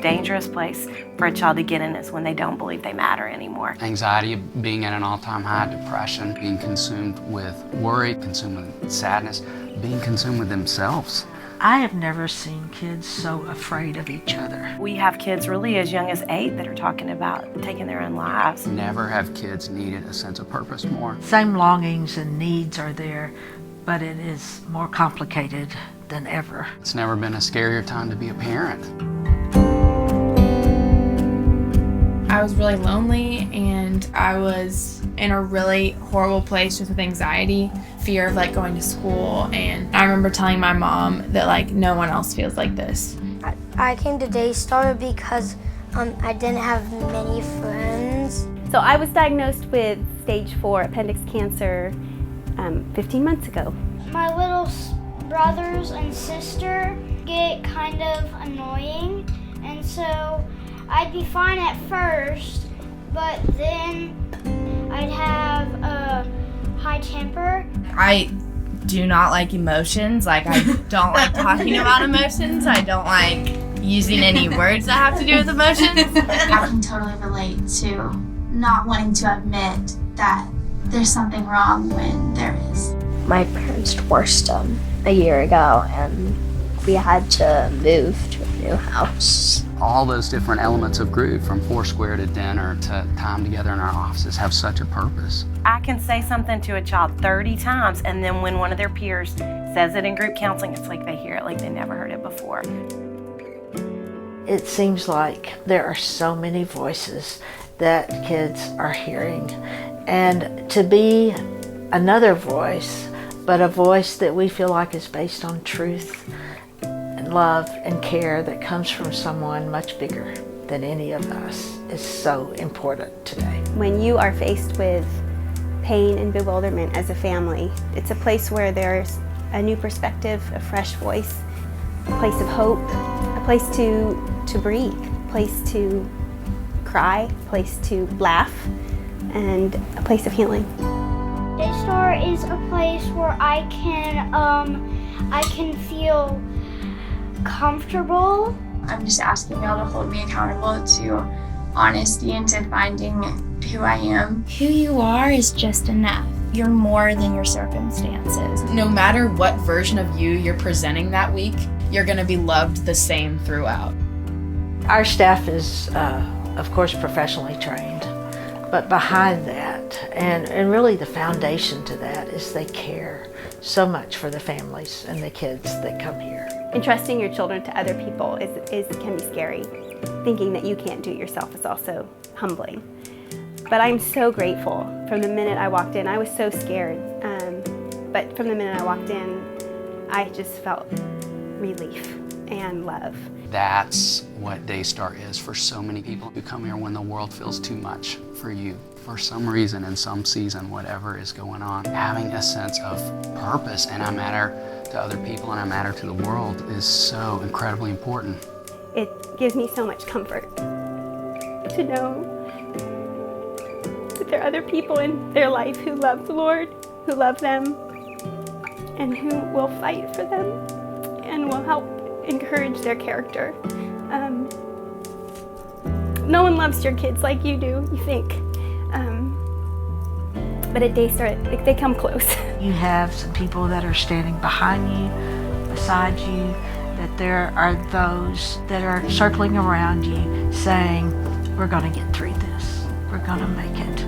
dangerous place for a child to get in is when they don't believe they matter anymore. Anxiety being at an all-time high, depression, being consumed with worry, consumed with sadness, being consumed with themselves. I have never seen kids so afraid of each other. We have kids really as young as 8 that are talking about taking their own lives. Never have kids needed a sense of purpose more. Same longings and needs are there, but it is more complicated than ever. It's never been a scarier time to be a parent. I was really lonely and I was in a really horrible place just with anxiety, fear of like going to school, and I remember telling my mom that like no one else feels like this. I came to Daystar because I didn't have many friends. So I was diagnosed with stage 4 appendix cancer 15 months ago. My little brothers and sister get kind of annoying, and so I'd be fine at first, but then I'd have a high temper. I do not like emotions. Like, I don't like talking about emotions. I don't like using any words that have to do with emotions. I can totally relate to not wanting to admit that there's something wrong when there is. My parents divorced a year ago, and we had to move to a new house. All those different elements of group, from Foursquare to dinner to time together in our offices, have such a purpose. I can say something to a child 30 times, and then when one of their peers says it in group counseling, it's like they hear it like they never heard it before. It seems like there are so many voices that kids are hearing, and to be another voice, but a voice that we feel like is based on truth and love and care that comes from someone much bigger than any of us is so important today. When you are faced with pain and bewilderment as a family, it's a place where there's a new perspective, a fresh voice, a place of hope, a place to breathe, a place to cry, a place to laugh, and a place of healing. Daystar is a place where I can feel comfortable. I'm just asking y'all to hold me accountable to honesty and to finding who I am. Who you are is just enough. You're more than your circumstances. No matter what version of you you're presenting that week, you're going to be loved the same throughout. Our staff is, of course, professionally trained, but behind that, and really the foundation to that, is they care so much for the families and the kids that come here. Entrusting your children to other people can be scary. Thinking that you can't do it yourself is also humbling. But I'm so grateful. From the minute I walked in, I was so scared. But from the minute I walked in, I just felt relief and love. That's what Daystar is for so many people who come here when the world feels too much for you. For some reason, in some season, whatever is going on, having a sense of purpose and I matter to other people and I matter to the world is so incredibly important. It gives me so much comfort to know that there are other people in their life who love the Lord, who love them, and who will fight for them and will help encourage their character. No one loves your kids like you do, you think. But at Daystar, they come close. You have some people that are standing behind you, beside you, that there are those that are circling around you saying, we're going to get through this. We're going to make it.